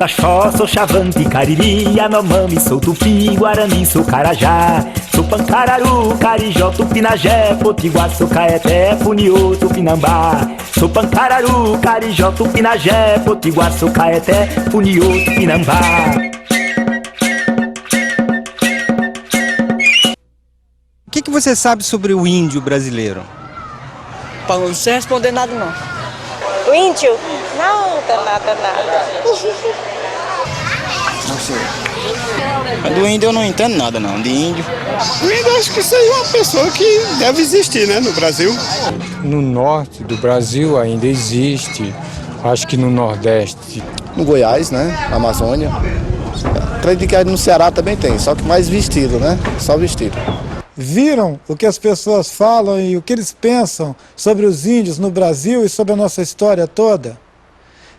Pataxó, sou Xavante, Cariri, Yanomami, sou Tupi, Guarani, sou Carajá. Sou Pancararu, Carijó, Tupinagé, Potiguar, sou Caeté, Funiô, Tupinambá. Sou Pancararu, Carijó, Tupinagé, Potiguar, sou Caeté, Funiô, Tupinambá. O que você sabe sobre o índio brasileiro? Não sei responder nada, não. O índio? Nada. Não sei. Do índio eu não entendo nada, não. De índio. O índio acho que seria uma pessoa que deve existir, né, no Brasil. No norte do Brasil ainda existe, acho que no Nordeste. No Goiás, né, na Amazônia. Acredito que no Ceará também tem, só que mais vestido, né, só vestido. Viram o que as pessoas falam e o que eles pensam sobre os índios no Brasil e sobre a nossa história toda?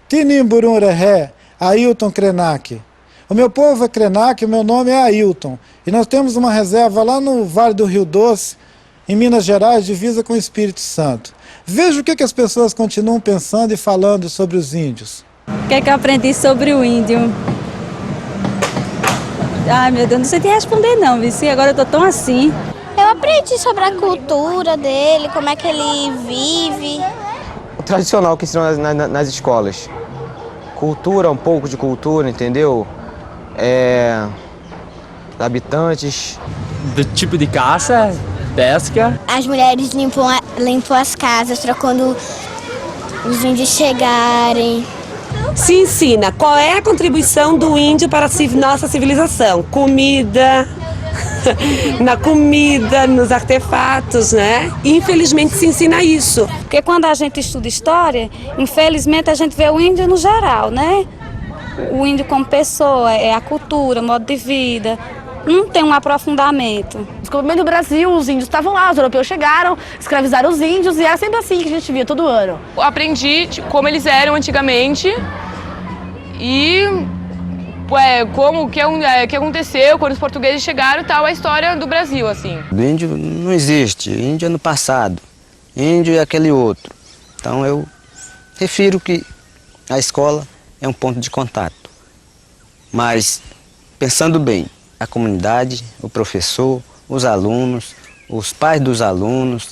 Tinimburum Rehé, Ailton Krenak. O meu povo é Krenak, o meu nome é Ailton. E nós temos uma reserva lá no Vale do Rio Doce, em Minas Gerais, divisa com o Espírito Santo. Veja o que as pessoas continuam pensando e falando sobre os índios. O que eu aprendi sobre o índio? Ai, meu Deus, não sei te responder não, Vici, agora eu tô tão assim. Eu aprendi sobre a cultura dele, como é que ele vive. O tradicional que ensinam nas escolas. Cultura, um pouco de cultura, entendeu? Habitantes. Do tipo de caça, pesca. As mulheres limpam as casas para quando os índios chegarem. Se ensina qual é a contribuição do índio para a nossa civilização. Comida, na comida, nos artefatos, né? Infelizmente se ensina isso. Porque quando a gente estuda história, infelizmente a gente vê o índio no geral, né? O índio como pessoa, é a cultura, modo de vida. Não tem um aprofundamento. No descobrimento do Brasil, os índios estavam lá, os europeus chegaram, escravizaram os índios e era sempre assim que a gente via todo ano. Eu aprendi como eles eram antigamente e como que aconteceu quando os portugueses chegaram e tal, a história do Brasil, assim. O índio não existe, o índio é no passado, índio é aquele outro. Então eu refiro que a escola é um ponto de contato. Mas, pensando bem, a comunidade, o professor, os alunos, os pais dos alunos,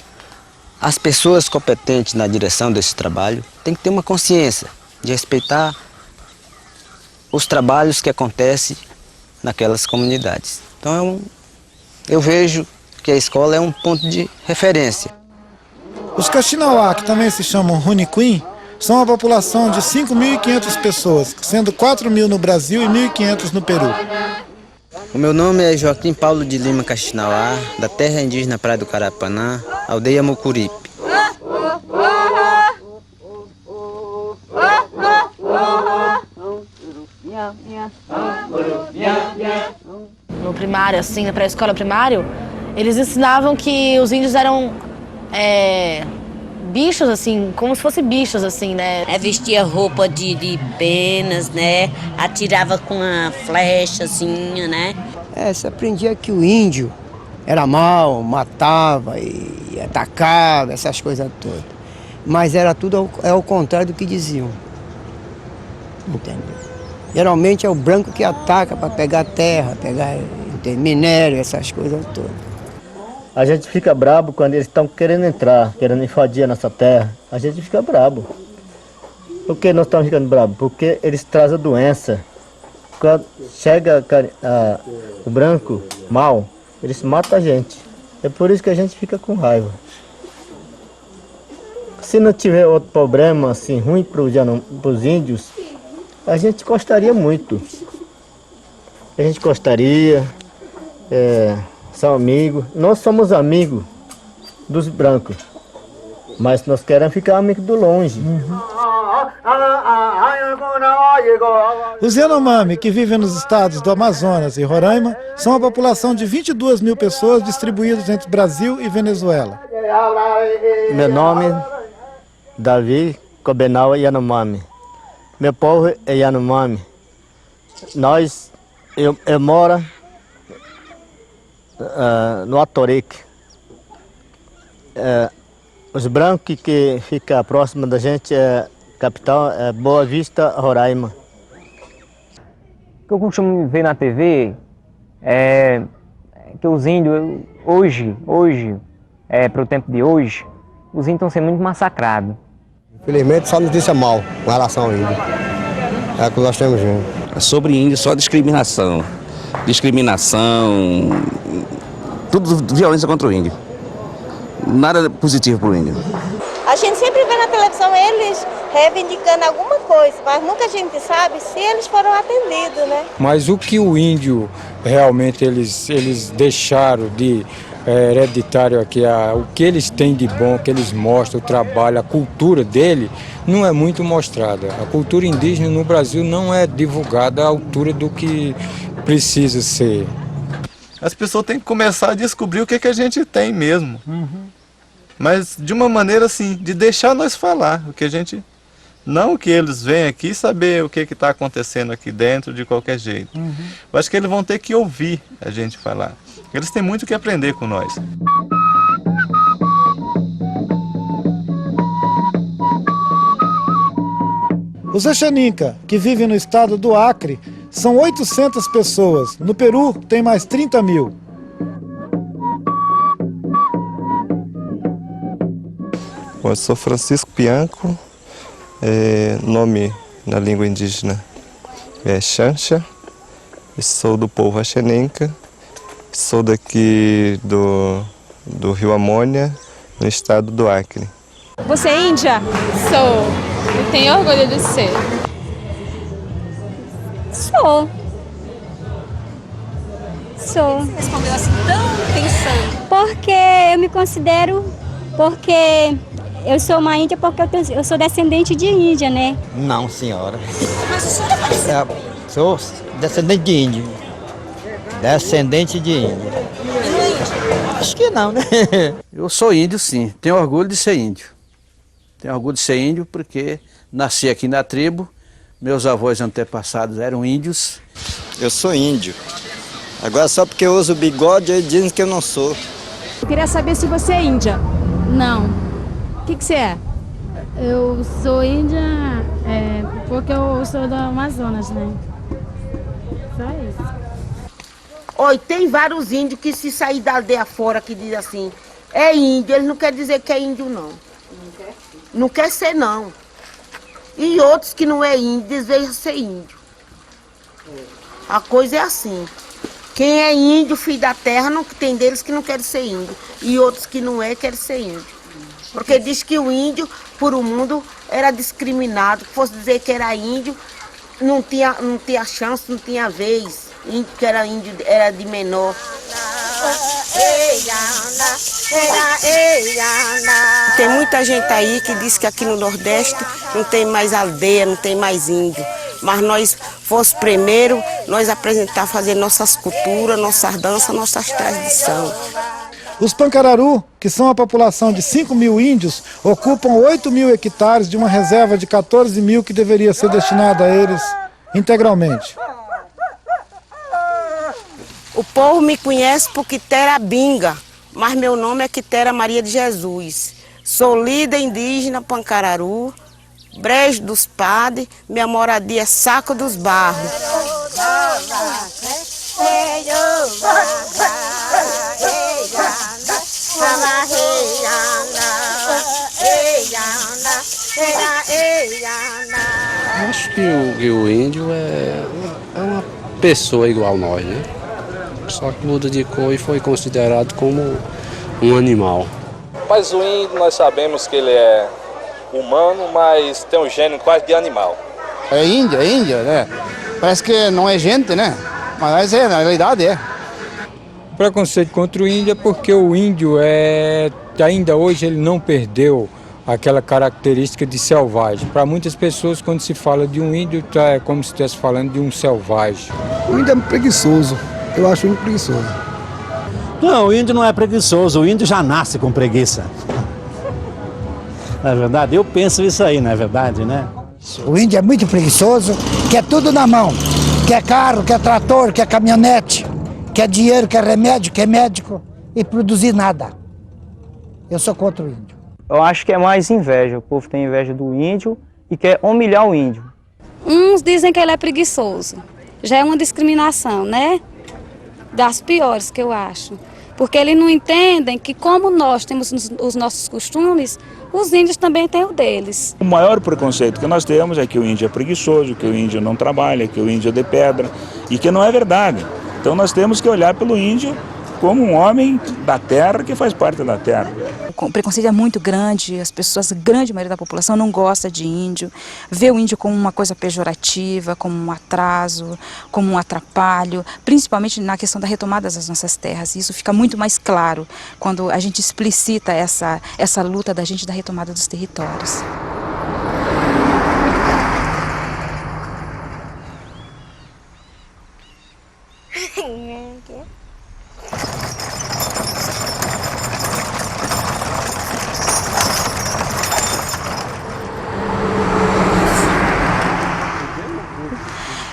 as pessoas competentes na direção desse trabalho têm que ter uma consciência de respeitar os trabalhos que acontecem naquelas comunidades. Então eu vejo que a escola é um ponto de referência. Os Kaxinawá, que também se chamam Runiquim, são uma população de 5.500 pessoas, sendo 4.000 no Brasil e 1.500 no Peru. O meu nome é Joaquim Paulo de Lima Kaxinawá, da terra indígena Praia do Carapanã, aldeia Mucuripe. No primário, assim, na pré-escola primário, eles ensinavam que os índios eram bichos, assim, como se fossem bichos, assim, né? Vestia roupa de penas, né? Atirava com a flechazinha, né? Você aprendia que o índio era mau, matava e atacava, essas coisas todas. Mas era tudo ao contrário do que diziam. Entendeu? Geralmente é o branco que ataca para pegar terra, pegar minério, essas coisas todas. A gente fica brabo quando eles estão querendo entrar, querendo invadir a nossa terra. A gente fica brabo. Por que nós estamos ficando brabo? Porque eles trazem doença. Quando chega o branco mal, eles matam a gente. É por isso que a gente fica com raiva. Se não tiver outro problema assim ruim para os índios, a gente gostaria muito. A gente gostaria, são amigos. Nós somos amigos dos brancos, mas nós queremos ficar amigos do longe. Os Yanomami, que vivem nos estados do Amazonas e Roraima, são uma população de 22.000 pessoas distribuídas entre Brasil e Venezuela. Meu nome é Davi Cobenau Yanomami. Meu povo é Yanomami. Eu moro no Atorique. Os brancos que ficam próximos da gente, capital é Boa Vista, Roraima. que eu costumo ver na TV é que os índios, hoje, para o tempo de hoje, os índios estão sendo muito massacrados. Infelizmente, só notícia mal com relação ao índio. É o que nós temos vendo. Sobre índio, só discriminação. Discriminação, tudo violência contra o índio. Nada positivo para o índio. A gente sempre vê na televisão eles reivindicando alguma coisa, mas nunca a gente sabe se eles foram atendidos, né? Mas o que o índio realmente eles deixaram de hereditário aqui, o que eles têm de bom, o que eles mostram, o trabalho, a cultura dele, não é muito mostrada. A cultura indígena no Brasil não é divulgada à altura do que precisa ser. As pessoas têm que começar a descobrir o que a gente tem mesmo. Mas de uma maneira assim, de deixar nós falar o que a gente... Não que eles venham aqui saber o que está acontecendo aqui dentro de qualquer jeito. Eu acho que eles vão ter que ouvir a gente falar. Eles têm muito que aprender com nós. Os Exaninca, que vivem no estado do Acre, são 800 pessoas. No Peru, tem mais 30 mil. Bom, eu sou Francisco Pianco, nome na língua indígena é Xanxa, sou do povo Exaninca, sou daqui do Rio Amônia, no estado do Acre. Você é índia? Sou. Eu tenho orgulho de ser. Sou. Você respondeu assim tão pensando? Porque eu me considero, porque eu sou uma índia, porque eu sou descendente de índia, né? Não, senhora. Mas a senhora pareceu... Sou descendente de índio. Descendente de índio. E não é índio? Acho que não, né? Eu sou índio, sim. Tenho orgulho de ser índio. Tenho orgulho de ser índio porque nasci aqui na tribo. Meus avós antepassados eram índios. Eu sou índio. Agora só porque eu uso bigode, eles dizem que eu não sou. Eu queria saber se você é índia. Não. O que você é? Eu sou índia porque eu sou do Amazonas, né? Só isso. Oi, tem vários índios que se sair da aldeia fora que diz assim, é índio, eles não querem dizer que é índio não. Não quer ser não. E outros que não é índio, desejam ser índio. A coisa é assim. Quem é índio, filho da terra, não tem deles que não querem ser índio. E outros que não é, querem ser índio. Porque diz que o índio, por o mundo, era discriminado. Se fosse dizer que era índio, não tinha chance, não tinha vez. Índio que era índio, era de menor. Tem muita gente aí que diz que aqui no Nordeste não tem mais aldeia, não tem mais índio. Mas nós fosse primeiro, nós apresentar, fazer nossas culturas, nossas danças, nossas tradições. Os Pancararu, que são a população de 5 mil índios, ocupam 8 mil hectares de uma reserva de 14 mil que deveria ser destinada a eles integralmente. O povo me conhece por Quitera Binga, mas meu nome é Quitera Maria de Jesus. Sou líder indígena Pancararu, Brejo dos Padres, minha moradia é Saco dos Barros. Eu acho que o índio é uma pessoa igual a nós, né? Só que muda de cor e foi considerado como um animal. Mas o índio, nós sabemos que ele é humano, mas tem um gênio quase de animal. É índia, né? Parece que não é gente, né? Mas na realidade é. O preconceito contra o índio é porque o índio ainda hoje ele não perdeu aquela característica de selvagem. Para muitas pessoas, quando se fala de um índio, é como se estivesse falando de um selvagem. O índio é preguiçoso. Eu acho ele preguiçoso. Não, o índio não é preguiçoso, o índio já nasce com preguiça. Não é verdade? Eu penso isso aí, não é verdade, né? O índio é muito preguiçoso, quer tudo na mão. Quer carro, quer trator, quer caminhonete, quer dinheiro, quer remédio, quer médico e produzir nada. Eu sou contra o índio. Eu acho que é mais inveja, o povo tem inveja do índio e quer humilhar o índio. Uns dizem que ele é preguiçoso, já é uma discriminação, né? Das piores que eu acho. Porque eles não entendem que como nós temos os nossos costumes, os índios também têm o deles. O maior preconceito que nós temos é que o índio é preguiçoso, que o índio não trabalha, que o índio é de pedra, e que não é verdade. Então nós temos que olhar pelo índio como um homem da terra que faz parte da terra. O preconceito é muito grande, as pessoas, a grande maioria da população não gosta de índio, vê o índio como uma coisa pejorativa, como um atraso, como um atrapalho, principalmente na questão da retomada das nossas terras. Isso fica muito mais claro quando a gente explicita essa luta da gente da retomada dos territórios.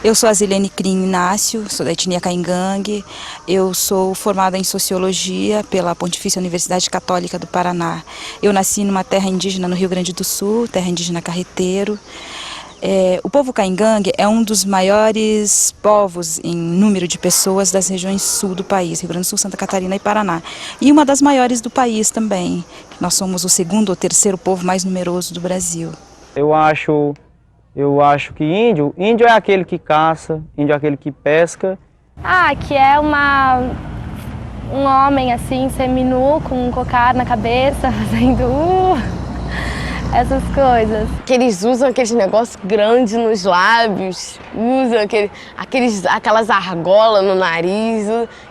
Eu sou a Zilene Crim Inácio, sou da etnia Caingangue, eu sou formada em Sociologia pela Pontifícia Universidade Católica do Paraná. Eu nasci numa terra indígena no Rio Grande do Sul, terra indígena Carreteiro. O povo Caingangue é um dos maiores povos em número de pessoas das regiões sul do país, Rio Grande do Sul, Santa Catarina e Paraná. E uma das maiores do país também. Nós somos o segundo ou terceiro povo mais numeroso do Brasil. Eu acho que índio é aquele que caça, índio é aquele que pesca. Que é um homem assim, seminu, com um cocar na cabeça, fazendo essas coisas. Que eles usam aqueles negócios grandes nos lábios, usam aquelas argolas no nariz.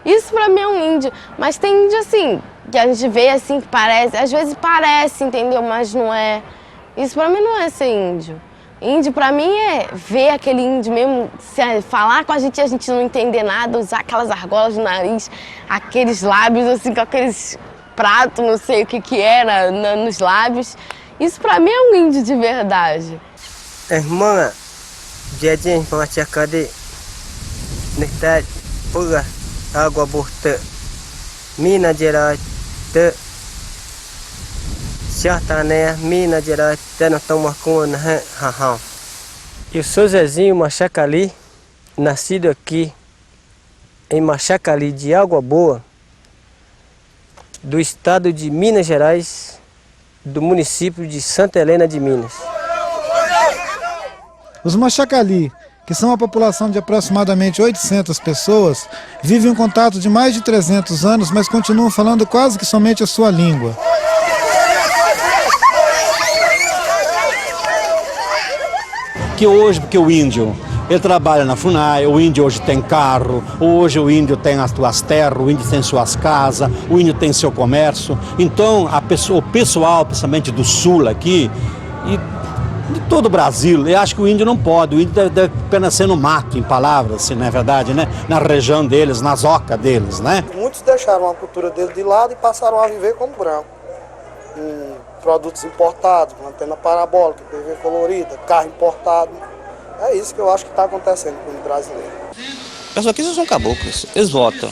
Isso pra mim é um índio. Mas tem índio assim, que a gente vê assim, que parece, às vezes parece, entendeu? Mas não é. Isso pra mim não é ser índio. Índio pra mim é ver aquele índio mesmo, falar com a gente não entender nada, usar aquelas argolas no nariz, aqueles lábios assim, com aqueles pratos, não sei o que era nos lábios. Isso pra mim é um índio de verdade. Irmã, dia para de nesta pura água borta, Minas Gerais, Sertané, Minas Gerais, não toma conta, raham. Eu sou Zezinho Machacali, nascido aqui em Machacali de Água Boa, do estado de Minas Gerais, do município de Santa Helena de Minas. Os Machacali, que são uma população de aproximadamente 800 pessoas, vivem em contato de mais de 300 anos, mas continuam falando quase que somente a sua língua. Que hoje, porque o índio, ele trabalha na FUNAI, o índio hoje tem carro, hoje o índio tem as suas terras, o índio tem suas casas, o índio tem seu comércio. Então, o pessoal, principalmente do sul aqui, e de todo o Brasil, eu acho que o índio não pode, o índio deve apenas ser no mato, em palavras, se não é verdade, né? Na região deles, nas ocas deles, né? Muitos deixaram a cultura deles de lado e passaram a viver como branco. Produtos importados, antena parabólica, TV colorida, carro importado. É isso que eu acho que está acontecendo com o brasileiro. As pessoas aqui são caboclos, eles votam.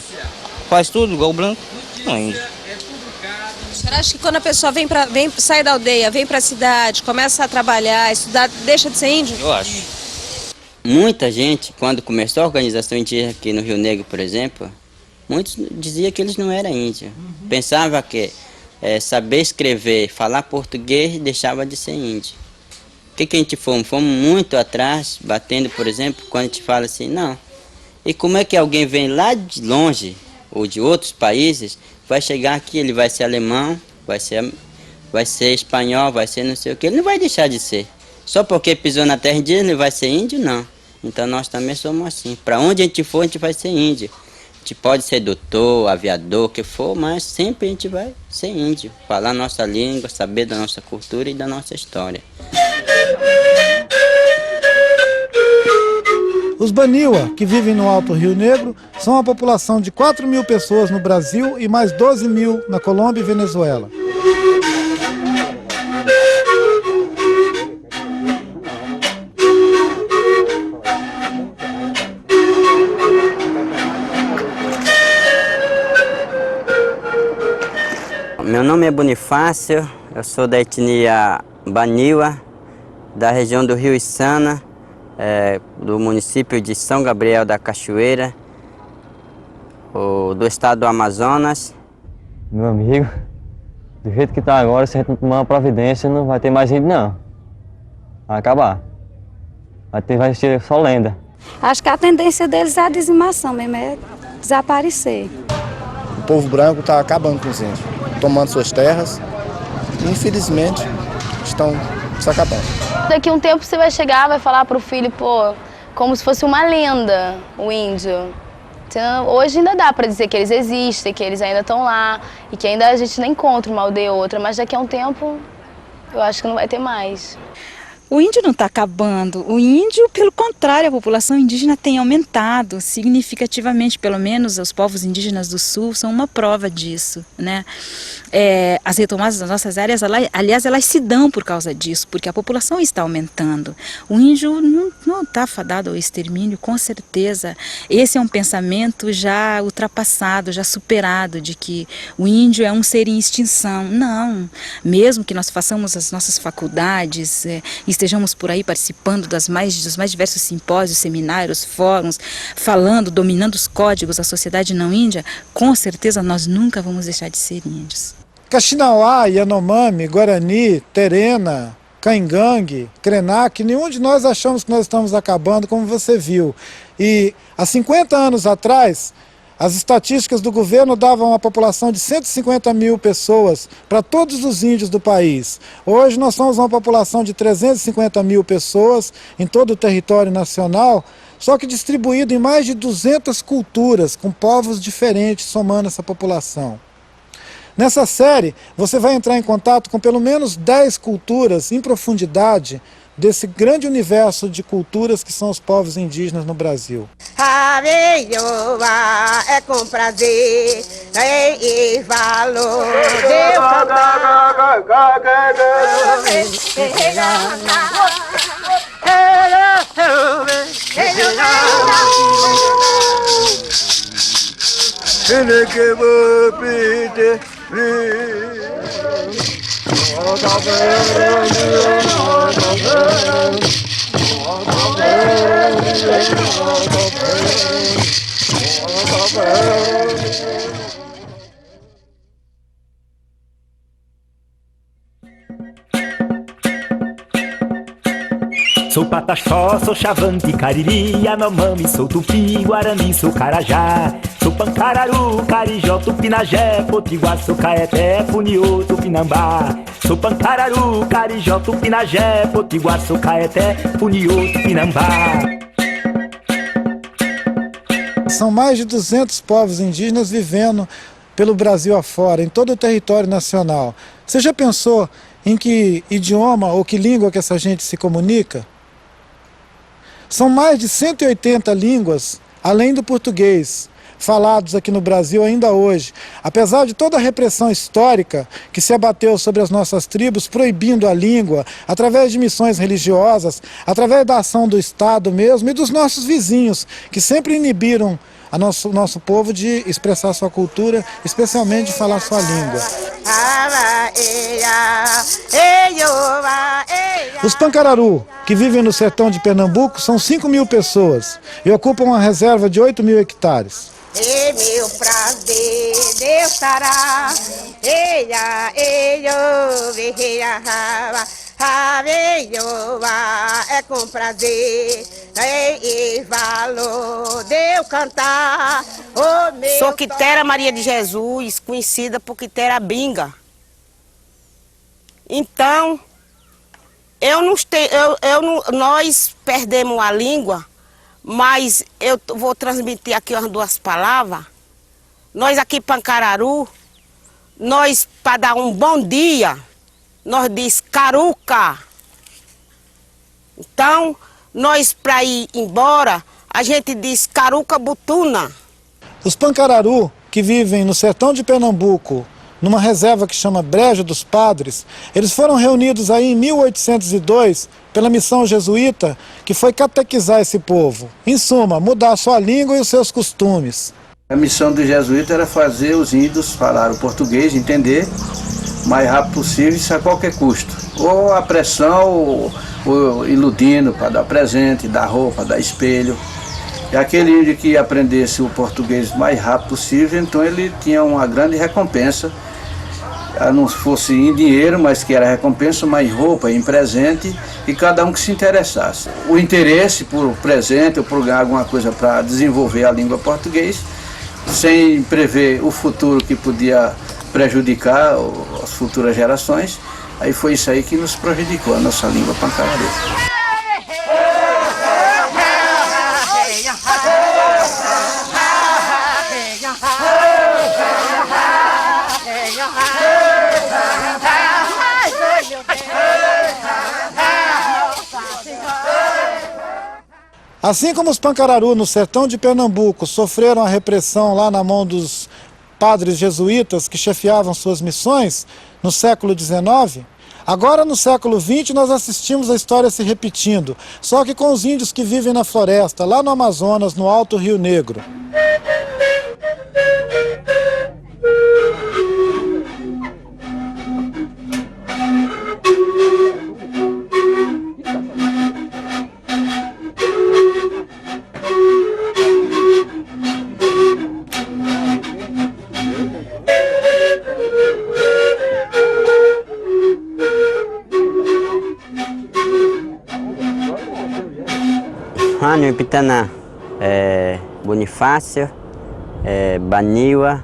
Faz tudo igual o branco, não é índio. O senhor acha que quando a pessoa sai da aldeia, vem para a cidade, começa a trabalhar, estudar, deixa de ser índio? Eu acho. Muita gente, quando começou a organização indígena aqui no Rio Negro, por exemplo, muitos diziam que eles não eram índios. Pensava que saber escrever, falar português, deixava de ser índio. O que a gente fomos? Fomos muito atrás, batendo, por exemplo, quando a gente fala assim, não. E como é que alguém vem lá de longe, ou de outros países, vai chegar aqui, ele vai ser alemão, vai ser espanhol, vai ser não sei o que, ele não vai deixar de ser. Só porque pisou na terra indígena, ele vai ser índio, não. Então nós também somos assim. Para onde a gente for, a gente vai ser índio. A gente pode ser doutor, aviador, o que for, mas sempre a gente vai ser índio. Falar nossa língua, saber da nossa cultura e da nossa história. Os Baniwa, que vivem no Alto Rio Negro, são uma população de 4 mil pessoas no Brasil e mais 12 mil na Colômbia e Venezuela. Meu nome é Bonifácio, eu sou da etnia Baniwa, da região do Rio Içana, do município de São Gabriel da Cachoeira, do estado do Amazonas. Meu amigo, do jeito que está agora, se a gente não tomar uma providência, não vai ter mais índio não. Vai acabar. Vai ser só lenda. Acho que a tendência deles é a dizimação mesmo, é desaparecer. O povo branco está acabando com os índios, tomando suas terras e, infelizmente, estão se acabando. Daqui a um tempo você vai chegar, vai falar pro filho, pô, como se fosse uma lenda, o índio. Então, hoje ainda dá para dizer que eles existem, que eles ainda estão lá e que ainda a gente não encontra uma aldeia ou outra, mas daqui a um tempo eu acho que não vai ter mais. O índio não está acabando, o índio, pelo contrário, a população indígena tem aumentado significativamente, pelo menos os povos indígenas do sul são uma prova disso, né? As retomadas das nossas áreas, aliás, elas se dão por causa disso, porque a população está aumentando. O índio não está fadado ao extermínio, com certeza. Esse é um pensamento já ultrapassado, já superado, de que o índio é um ser em extinção. Não, mesmo que nós façamos as nossas faculdades, estejamos por aí participando dos mais diversos simpósios, seminários, fóruns, falando, dominando os códigos da sociedade não índia, com certeza nós nunca vamos deixar de ser índios. Kaxinawá, Yanomami, Guarani, Terena, Caingangue, Krenak, nenhum de nós achamos que nós estamos acabando, como você viu. E há 50 anos atrás, as estatísticas do governo davam uma população de 150 mil pessoas para todos os índios do país. Hoje nós somos uma população de 350 mil pessoas em todo o território nacional, só que distribuído em mais de 200 culturas, com povos diferentes somando essa população. Nessa série, você vai entrar em contato com pelo menos 10 culturas em profundidade desse grande universo de culturas que são os povos indígenas no Brasil. É com prazer e valor. Sou Pataxó, sou Xavante, Cariri, Yanomami, sou Tupi, Guarani, sou Carajá. Sou Pancararu, Carijó, Tupinagé, Potiguar, sou Caeté, Funiô, Tupinambá. Sou Pancararu, Carijó, Tupinagé, Potiguar, sou Caeté, Funiô, Tupinambá. São mais de 200 povos indígenas vivendo pelo Brasil afora, em todo o território nacional. Você já pensou em que idioma ou que língua que essa gente se comunica? São mais de 180 línguas, além do português, falados aqui no Brasil ainda hoje. Apesar de toda a repressão histórica que se abateu sobre as nossas tribos, proibindo a língua, através de missões religiosas, através da ação do Estado mesmo e dos nossos vizinhos, que sempre inibiram o nosso povo de expressar sua cultura, especialmente de falar sua língua. Os Pancararu, que vivem no sertão de Pernambuco, são 5 mil pessoas e ocupam uma reserva de 8 mil hectares. E meu prazer, Deus estará. É com prazer e valor de eu cantar. Sou Quitera Maria de Jesus, conhecida por Quitera Binga. Então, nós perdemos a língua, mas eu vou transmitir aqui umas 2 palavras. Nós aqui Pancararu, nós para dar um bom dia, nós diz caruca. Então, nós para ir embora, a gente diz caruca butuna. Os Pancararu, que vivem no sertão de Pernambuco, numa reserva que chama Brejo dos Padres, eles foram reunidos aí em 1802 pela missão jesuíta, que foi catequizar esse povo. Em suma, mudar a sua língua e os seus costumes. A missão do jesuíta era fazer os índios falar o português, entender, o mais rápido possível, isso a qualquer custo. Ou a pressão, ou iludindo para dar presente, dar roupa, dar espelho. E aquele índio que aprendesse o português o mais rápido possível, então ele tinha uma grande recompensa. Não fosse em dinheiro, mas que era recompensa, mais roupa, em presente, e cada um que se interessasse. O interesse por presente ou por ganhar alguma coisa para desenvolver a língua portuguesa, sem prever o futuro que podia prejudicar as futuras gerações, aí foi isso aí que nos prejudicou, a nossa língua pancararu. Assim como os Pancararu no sertão de Pernambuco sofreram a repressão lá na mão dos padres jesuítas que chefiavam suas missões no século XIX, agora no século XX nós assistimos a história se repetindo, só que com os índios que vivem na floresta, lá no Amazonas, no Alto Rio Negro. Rânio Ipitaná, Bonifácio, Baniwa,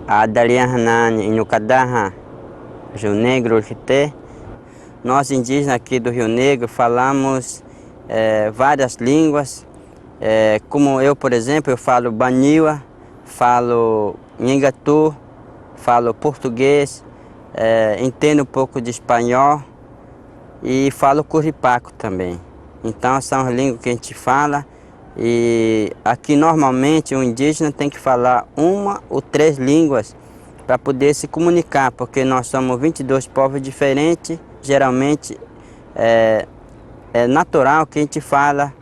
Adalian Hanan, Inucadaha, Rio Negro, Urquité. Nós indígenas aqui do Rio Negro falamos várias línguas, como eu, por exemplo, eu falo Baniwa, falo Nhengatu, falo português, entendo um pouco de espanhol e falo curipaco também. Então são as línguas que a gente fala e aqui normalmente o indígena tem que falar 1 ou 3 línguas para poder se comunicar, porque nós somos 22 povos diferentes, geralmente é natural que a gente fala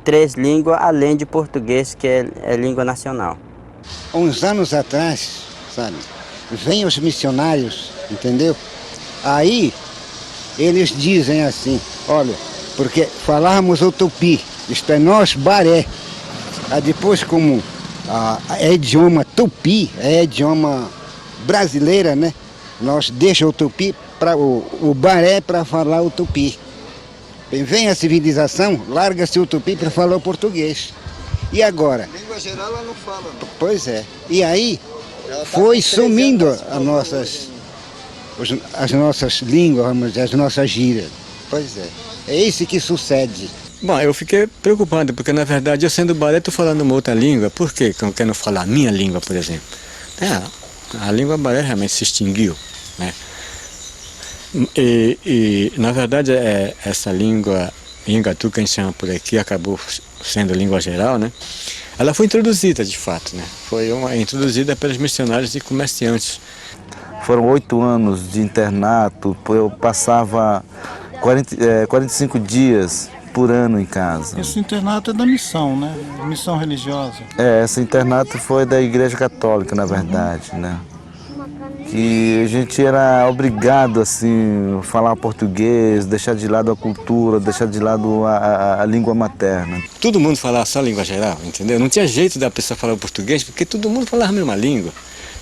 3 línguas além de português, que é língua nacional. Uns anos atrás, sabe, vêm os missionários, entendeu? Aí eles dizem assim, olha, porque falávamos o tupi, isto é nós baré. Aí depois como é idioma tupi, é idioma brasileira, né? Nós deixamos o tupi, o baré para falar o tupi. Vem a civilização, larga-se o tupi para falar o português. E agora? Língua geral ela não fala. Não. Pois é. E aí foi sumindo as nossas línguas, vamos dizer, as nossas gírias. Pois é. É isso que sucede. Bom, eu fiquei preocupado, porque na verdade eu sendo baré estou falando uma outra língua. Por quê? Que eu quero falar a minha língua, por exemplo. A língua baré realmente se extinguiu, né? E na verdade essa língua Nhengatu, que a gente chama por aqui, acabou sendo língua geral, né? Ela foi introduzida de fato, né? Foi introduzida pelos missionários e comerciantes. Foram 8 anos de internato, eu passava 45 dias por ano em casa. Esse internato é da missão, né? Missão religiosa. Esse internato foi da Igreja Católica, na verdade, né? Que a gente era obrigado, assim, a falar português, deixar de lado a cultura, deixar de lado a língua materna. Todo mundo falava só língua geral, entendeu? Não tinha jeito da pessoa falar português, porque todo mundo falava a mesma língua,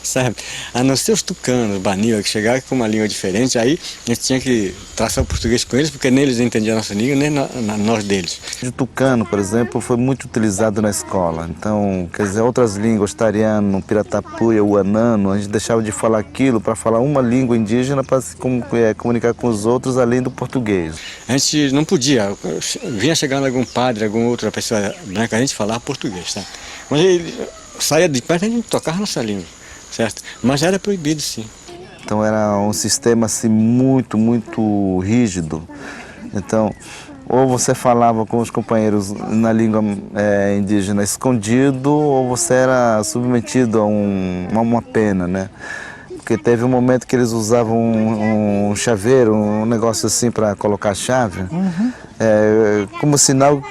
sabe? A não ser os tucanos, Baniwa, que chegavam com uma língua diferente, aí a gente tinha que traçar o português com eles, porque nem eles entendiam a nossa língua, nem nós deles. O tucano, por exemplo, foi muito utilizado na escola. Então, quer dizer, outras línguas, tariano, piratapuia, uanano, a gente deixava de falar aquilo para falar uma língua indígena para se comunicar com os outros além do português. A gente não podia, vinha chegando algum padre, alguma outra pessoa branca, a gente falava português, tá? Mas ele saía de perto e a gente tocava a nossa língua. Certo? Mas era proibido, sim. Então era um sistema assim, muito, muito rígido. Então, ou você falava com os companheiros na língua indígena escondido, ou você era submetido a uma pena, né? Porque teve um momento que eles usavam um chaveiro, um negócio assim para colocar a chave, como sinal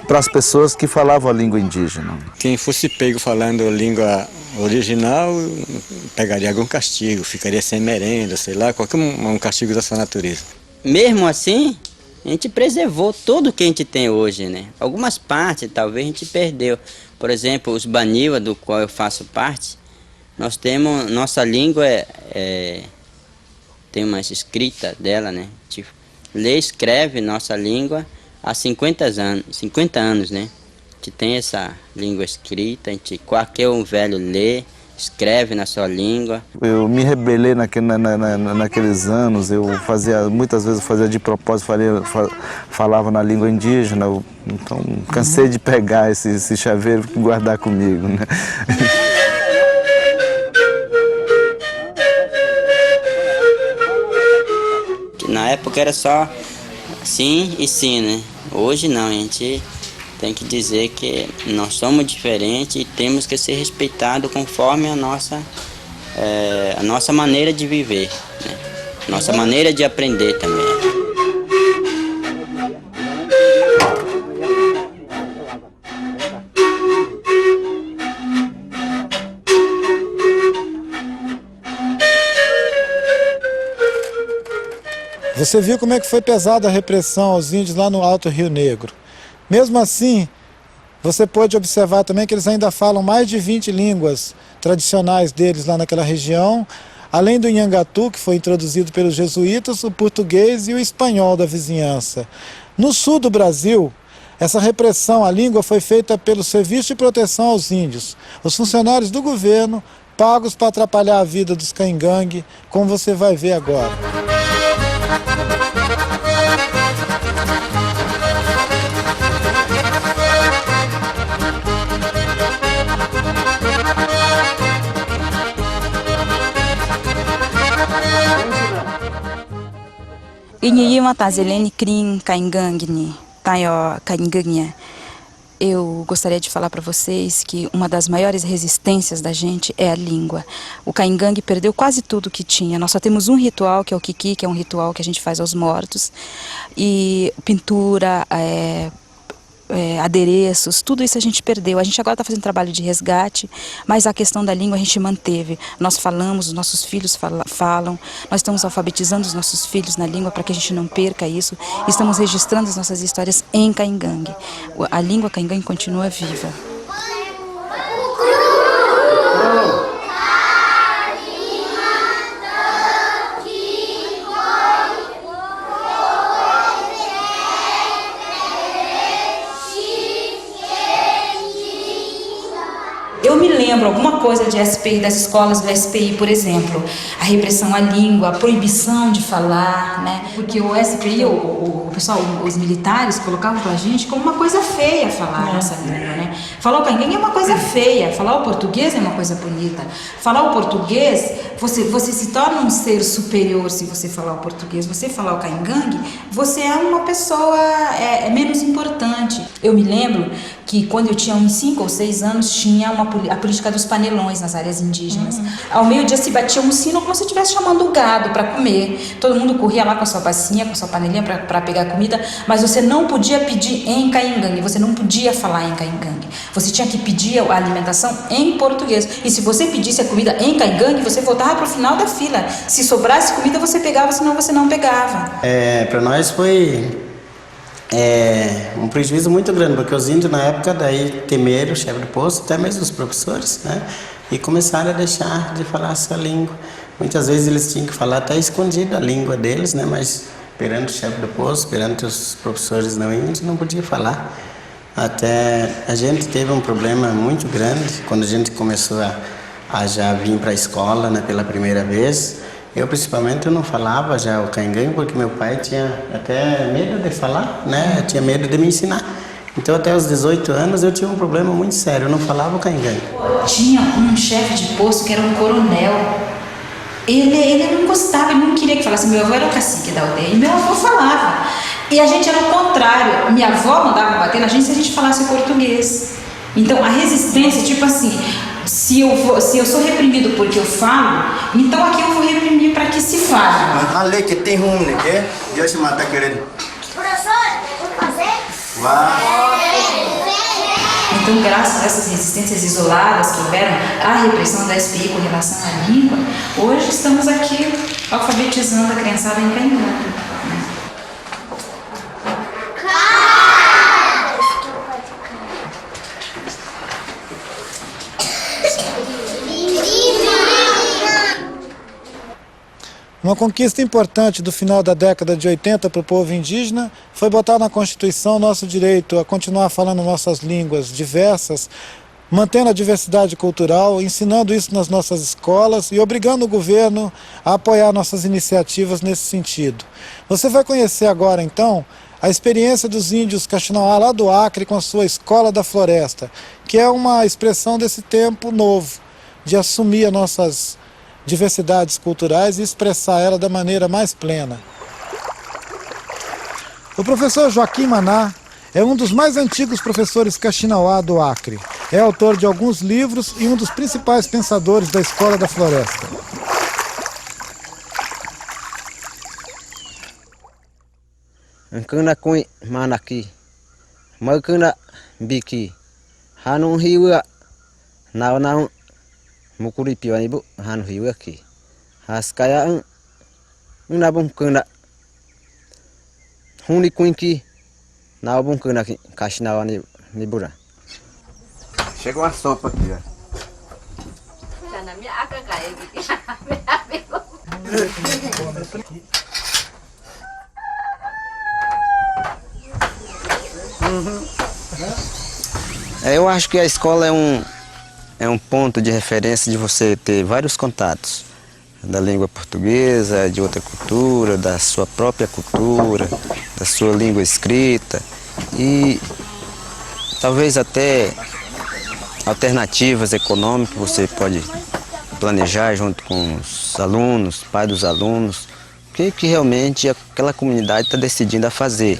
para as pessoas que falavam a língua indígena. Quem fosse pego falando língua original, pegaria algum castigo, ficaria sem merenda, sei lá, qualquer um castigo dessa natureza. Mesmo assim, a gente preservou tudo o que a gente tem hoje, né? Algumas partes talvez a gente perdeu. Por exemplo, os Baniwa, do qual eu faço parte, nós temos, nossa língua tem uma escrita dela, né? Tipo, lê e escreve nossa língua há 50 anos, né? A gente tem essa língua escrita, a gente, qualquer um velho lê, escreve na sua língua. Eu me rebelei naqueles anos, muitas vezes eu fazia de propósito, falava na língua indígena, então cansei de pegar esse chaveiro e guardar comigo, né? Na época era só sim e sim, né? Hoje não, a gente tem que dizer que nós somos diferentes e temos que ser respeitados conforme a nossa maneira de viver, né? Nossa maneira de aprender também. Você viu como é que foi pesada a repressão aos índios lá no Alto Rio Negro. Mesmo assim, você pode observar também que eles ainda falam mais de 20 línguas tradicionais deles lá naquela região, além do Nhangatu, que foi introduzido pelos jesuítas, o português e o espanhol da vizinhança. No sul do Brasil, essa repressão à língua foi feita pelo Serviço de Proteção aos Índios, os funcionários do governo, pagos para atrapalhar a vida dos caingangue, como você vai ver agora. Inhiyima Tazelene Krim Caingangue, Tayo Caingangue. Eu gostaria de falar para vocês que uma das maiores resistências da gente é a língua. O caingangue perdeu quase tudo que tinha. Nós só temos um ritual, que é o Kiki, que é um ritual que a gente faz aos mortos. E pintura, adereços, tudo isso a gente perdeu. A gente agora está fazendo trabalho de resgate, mas a questão da língua a gente manteve. Nós falamos, os nossos filhos falam, nós estamos alfabetizando os nossos filhos na língua para que a gente não perca isso. Estamos registrando as nossas histórias em caingangue. A língua caingangue continua viva. Eu me lembro alguma coisa de SPI, das escolas do SPI, por exemplo, a repressão à língua, a proibição de falar, né? Porque o SPI, o pessoal, os militares colocavam pra gente como uma coisa feia falar a nossa língua, né? Falar o caingangue é uma coisa feia, falar o português é uma coisa bonita. Falar o português, você se torna um ser superior se você falar o português. Você falar o caingangue, você é uma pessoa menos importante. Eu me lembro que quando eu tinha uns 5 ou 6 anos, tinha a política dos panelões nas áreas indígenas. Ao meio-dia se batia um sino como se estivesse chamando o gado para comer. Todo mundo corria lá com a sua bacinha, com a sua panelinha para pegar comida, mas você não podia pedir em caingangue, você não podia falar em caingangue. Você tinha que pedir a alimentação em português. E se você pedisse a comida em caingangue, você voltava para o final da fila. Se sobrasse comida, você pegava, senão você não pegava. Para nós foi um prejuízo muito grande, porque os índios na época daí temeram o chefe do posto, até mesmo os professores, né? E começaram a deixar de falar a sua língua. Muitas vezes eles tinham que falar até escondido a língua deles, né? Mas perante o chefe do posto, perante os professores não índios, não podia falar. Até a gente teve um problema muito grande quando a gente começou a já vir para a escola, né, pela primeira vez. Eu, principalmente, eu não falava já o caingangue porque meu pai tinha até medo de falar, né? Tinha medo de me ensinar. Então, até os 18 anos, eu tinha um problema muito sério, eu não falava o caingangue. Tinha um chefe de posto que era um coronel. Ele não gostava, ele não queria que falasse. Meu avô era o cacique da aldeia e meu avô falava. E a gente era o contrário. Minha avó mandava bater na gente se a gente falasse português. Então, a resistência, tipo assim... Se eu sou reprimido porque eu falo, então aqui eu vou reprimir para que se fale. A lei que tem ruim, né? Deus se mata querendo. Então Então, graças a essas resistências isoladas que houveram à repressão da SPI com relação à língua, hoje estamos aqui alfabetizando a criançada em Cainganga. Uma conquista importante do final da década de 80 para o povo indígena foi botar na Constituição nosso direito a continuar falando nossas línguas diversas, mantendo a diversidade cultural, ensinando isso nas nossas escolas e obrigando o governo a apoiar nossas iniciativas nesse sentido. Você vai conhecer agora, então, a experiência dos índios Kaxinawá lá do Acre com a sua Escola da Floresta, que é uma expressão desse tempo novo, de assumir as nossas diversidades culturais e expressar ela da maneira mais plena. O professor Joaquim Maná é um dos mais antigos professores Kaxinawá do Acre. É autor de alguns livros e um dos principais pensadores da Escola da Floresta. Nkuna kui manaki, makuna biki, hanun hiwa, naw mukuri piwan ibu hanu hiwa ki, haskaya nabung kuna, huni kuinki, nabung kuna Kaxinawá ni bura. Chega uma sopa aqui, ó. Eu acho que a escola é um ponto de referência de você ter vários contatos da língua portuguesa, de outra cultura, da sua própria cultura, da sua língua escrita e talvez até alternativas econômicas você pode planejar junto com os alunos, pais dos alunos, o que realmente aquela comunidade está decidindo a fazer.